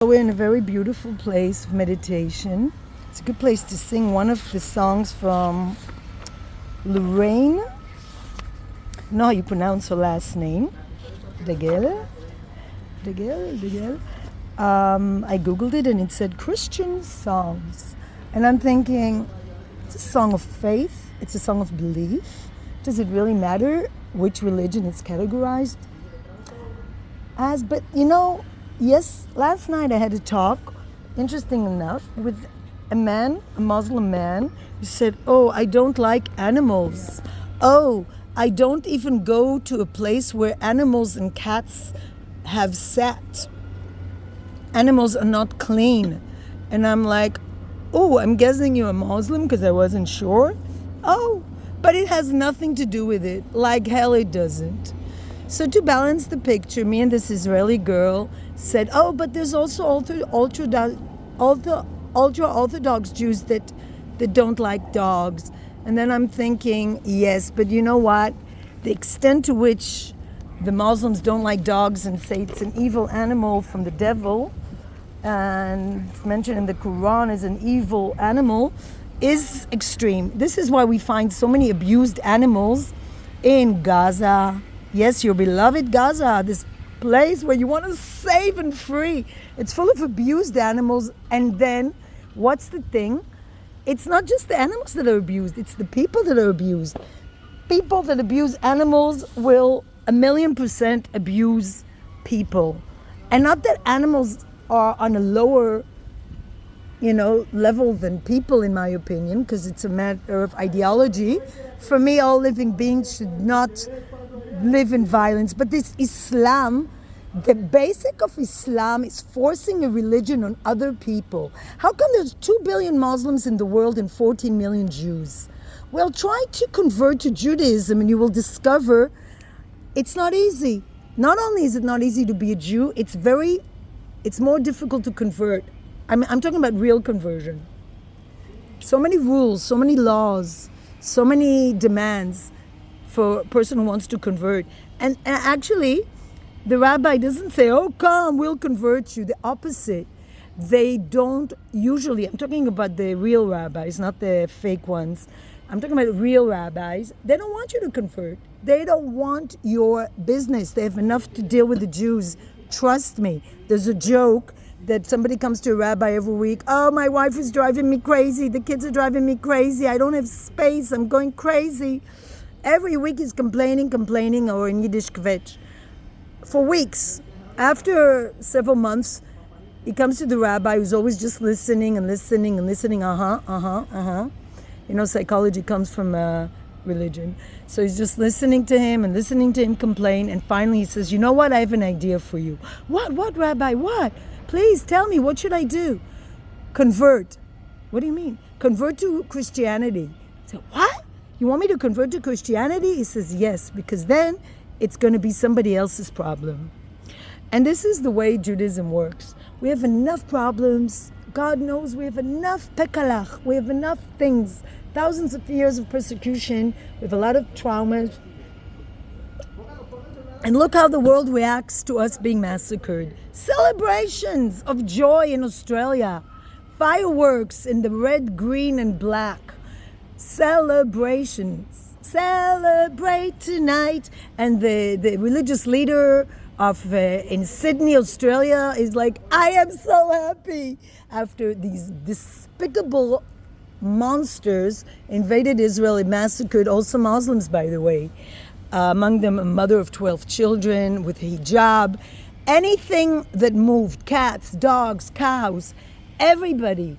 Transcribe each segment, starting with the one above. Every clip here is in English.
We're in a very beautiful place of meditation. It's a good place to sing one of the songs from Lorraine. Know how you pronounce her last name? Degel. I googled it and it said Christian songs. And I'm thinking, it's a song of faith. It's a song of belief. Does it really matter which religion it's categorized as? But yes, last night I had a talk, interesting enough, with a Muslim man, who said, "Oh, I don't like animals. Oh, I don't even go to a place where animals and cats have sat. Animals are not clean." And I'm like, "Oh, I'm guessing you're a Muslim because I wasn't sure." Oh, but it has nothing to do with it. Like hell it doesn't. So to balance the picture, me and this Israeli girl said, "Oh, but there's also ultra-Orthodox Jews that don't like dogs." And then I'm thinking, yes, but you know what? The extent to which the Muslims don't like dogs and say it's an evil animal from the devil, and it's mentioned in the Quran as an evil animal, is extreme. This is why we find so many abused animals in Gaza. Yes, your beloved Gaza, this place where you want to save and free. It's full of abused animals. And then, what's the thing? It's not just the animals that are abused, it's the people that are abused. People that abuse animals will 1,000,000% abuse people. And not that animals are on a lower level than people, in my opinion, because it's a matter of ideology. For me, all living beings should not live in violence. But this Islam, the basic of Islam is forcing a religion on other people. How come there's 2 billion Muslims in the world and 14 million Jews? Well, try to convert to Judaism and you will discover it's not easy. Not only is it not easy to be a Jew, it's more difficult to convert. I'm talking about real conversion. So many rules, so many laws, so many demands for a person who wants to convert. And actually, the rabbi doesn't say, "Oh, come, we'll convert you." The opposite. They don't usually, I'm talking about the real rabbis, not the fake ones. I'm talking about real rabbis. They don't want you to convert. They don't want your business. They have enough to deal with the Jews. Trust me. There's a joke that somebody comes to a rabbi every week. "Oh, my wife is driving me crazy. The kids are driving me crazy. I don't have space. I'm going crazy." Every week he's complaining, or in Yiddish, kvetch. For weeks. After several months, he comes to the rabbi who's always just listening. Psychology comes from religion. So he's just listening to him complain. And finally he says, "You know what? I have an idea for you." What, Rabbi? What? Please tell me, what should I do? Convert. What do you mean? Convert to Christianity. I said, "What? You want me to convert to Christianity?" He says, "Yes, because then it's going to be somebody else's problem." And this is the way Judaism works. We have enough problems. God knows we have enough pekalach. We have enough things. Thousands of years of persecution. We have a lot of traumas. And look how the world reacts to us being massacred. Celebrations of joy in Australia. Fireworks in the red, green, and black. Celebrations. Celebrate tonight. And the religious leader in Sydney, Australia is like, "I am so happy," after these despicable monsters invaded Israel and massacred also Muslims, by the way. Among them a mother of 12 children with hijab. Anything that moved, cats, dogs, cows, everybody,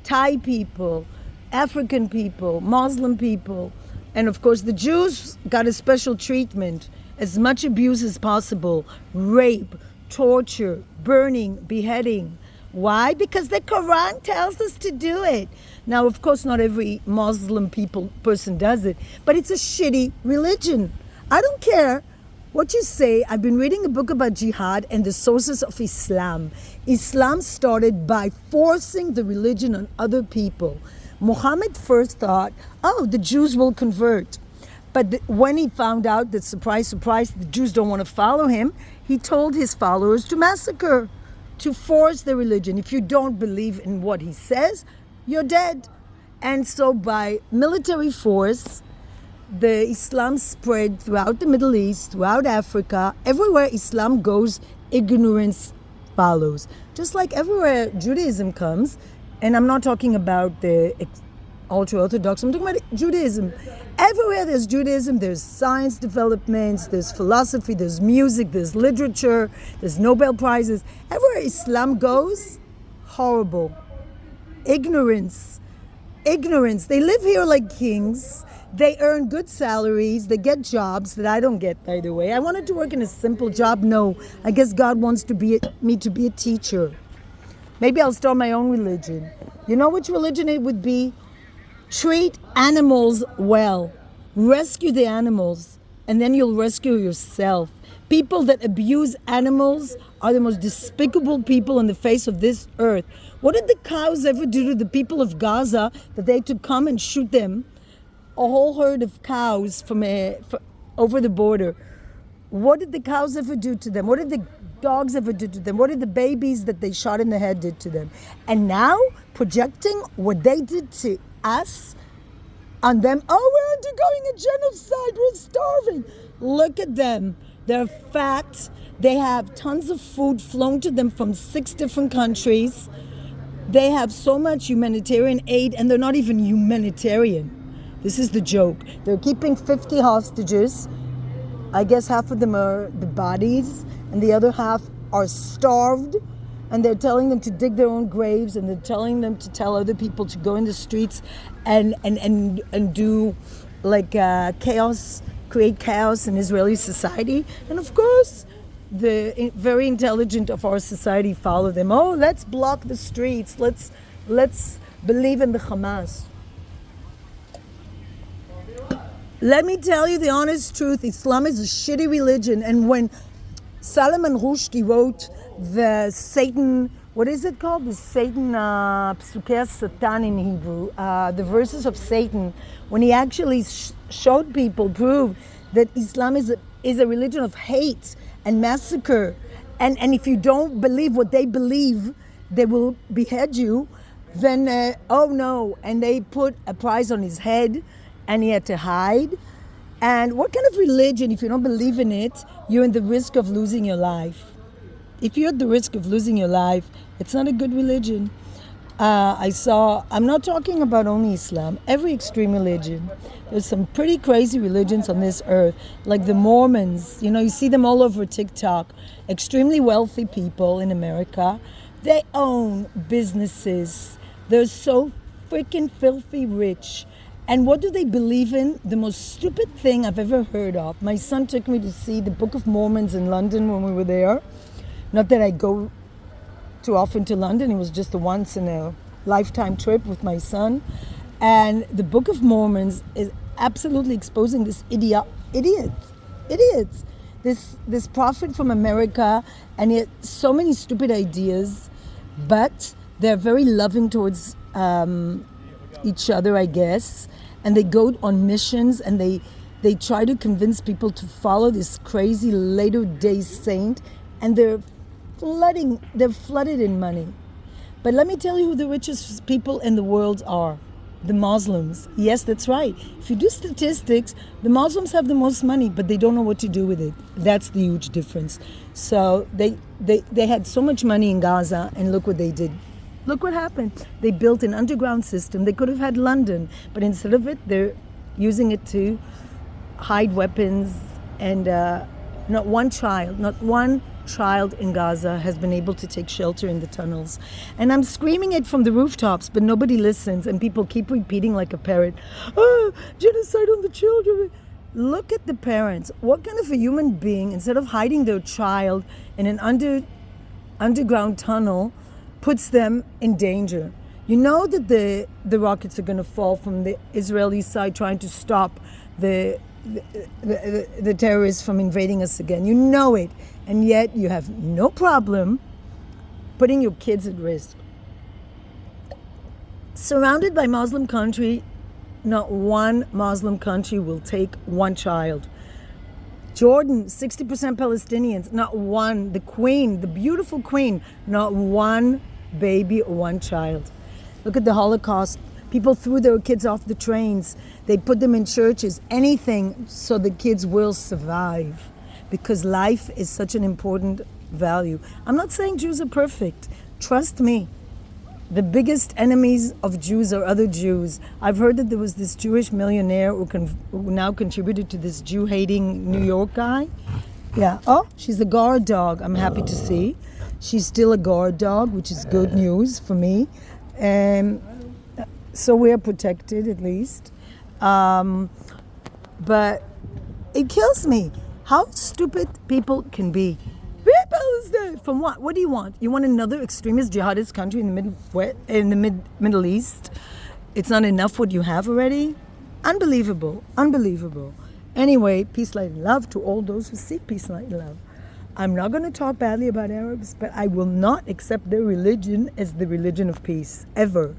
Thai people, African people, Muslim people, and of course the Jews got a special treatment. As much abuse as possible, rape, torture, burning, beheading. Why? Because the Quran tells us to do it. Now, of course, not every Muslim person does it, but it's a shitty religion. I don't care what you say. I've been reading a book about jihad and the sources of Islam. Islam started by forcing the religion on other people. Muhammad first thought, "Oh, the Jews will convert." But when he found out that, surprise, surprise, the Jews don't want to follow him, he told his followers to massacre to force the religion. If you don't believe in what he says, you're dead. And so by military force, the Islam spread throughout the Middle East, throughout Africa. Everywhere Islam goes, ignorance follows. Just like everywhere Judaism comes, and I'm not talking about the ultra-Orthodox, I'm talking about Judaism. Everywhere there's Judaism, there's science developments, there's philosophy, there's music, there's literature, there's Nobel Prizes. Everywhere Islam goes, horrible. Ignorance. They live here like kings. They earn good salaries. They get jobs that I don't get, by the way. I wanted to work in a simple job. No, I guess God wants me to be a teacher. Maybe I'll start my own religion. You know which religion it would be? Treat animals well. Rescue the animals, and then you'll rescue yourself. People that abuse animals are the most despicable people on the face of this earth. What did the cows ever do to the people of Gaza that they had to come and shoot them? A whole herd of cows from over the border. What did the cows ever do to them? What did the dogs ever do to them? What did the babies that they shot in the head did to them? And now, projecting what they did to us on them. Oh, we're undergoing a genocide. We're starving. Look at them. They're fat. They have tons of food flown to them from 6 different countries. They have so much humanitarian aid, and they're not even humanitarian. This is the joke. They're keeping 50 hostages. I guess half of them are the bodies, and the other half are starved. And they're telling them to dig their own graves, and they're telling them to tell other people to go in the streets and do like chaos, create chaos in Israeli society. And of course, the very intelligent of our society follow them. Oh, let's block the streets. Let's believe in the Hamas. Let me tell you the honest truth. Islam is a shitty religion. And when Salman Rushdie wrote the Satan, what is it called? The Satan, Psukei Satan in Hebrew, the verses of Satan, when he actually showed people, proved that Islam is a religion of hate and massacre. And if you don't believe what they believe, they will behead you. Then, oh no, and they put a price on his head, and he had to hide. And what kind of religion, if you don't believe in it, you're in the risk of losing your life? If you're at the risk of losing your life, it's not a good religion. I'm not talking about only Islam, every extreme religion. There's some pretty crazy religions on this earth, like the Mormons. You know, you see them all over TikTok. Extremely wealthy people in America. They own businesses. They're so freaking filthy rich. And what do they believe in? The most stupid thing I've ever heard of. My son took me to see the Book of Mormons in London when we were there. Not that I go too often to London. It was just a once in a lifetime trip with my son. And the Book of Mormons is absolutely exposing this idiots. This prophet from America, and he had so many stupid ideas, but they're very loving towards each other, I guess. And they go on missions, and they try to convince people to follow this crazy later day saint, and they're flooded in money. But let me tell you who the richest people in the world are. The Muslims. Yes, that's right. If you do statistics, the Muslims have the most money, but they don't know what to do with it. That's the huge difference. So they had so much money in Gaza, and look what they did. Look what happened. They built an underground system. They could have had London, but instead of it, they're using it to hide weapons. And not one child in Gaza has been able to take shelter in the tunnels. And I'm screaming it from the rooftops, but nobody listens, and people keep repeating like a parrot, oh, genocide on the children. Look at the parents. What kind of a human being, instead of hiding their child in an underground tunnel, puts them in danger? You know that the rockets are going to fall from the Israeli side, trying to stop the terrorists from invading us again. You know it. And yet you have no problem putting your kids at risk. Surrounded by Muslim country, not one Muslim country will take one child. Jordan, 60% Palestinians, not one. The queen, the beautiful queen, not one baby or one child. Look at the Holocaust. People threw their kids off the trains. They put them in churches, anything so the kids will survive. Because life is such an important value. I'm not saying Jews are perfect. Trust me. The biggest enemies of Jews are other Jews. I've heard that there was this Jewish millionaire who now contributed to this Jew-hating New York guy. Yeah. Oh, she's a guard dog, I'm happy to see. She's still a guard dog, which is good news for me. So we're protected, at least. But it kills me how stupid people can be. From what? What do you want? You want another extremist jihadist country in the Middle East? It's not enough what you have already? Unbelievable. Unbelievable. Anyway, peace, light, and love to all those who seek peace, light, and love. I'm not going to talk badly about Arabs, but I will not accept their religion as the religion of peace, ever.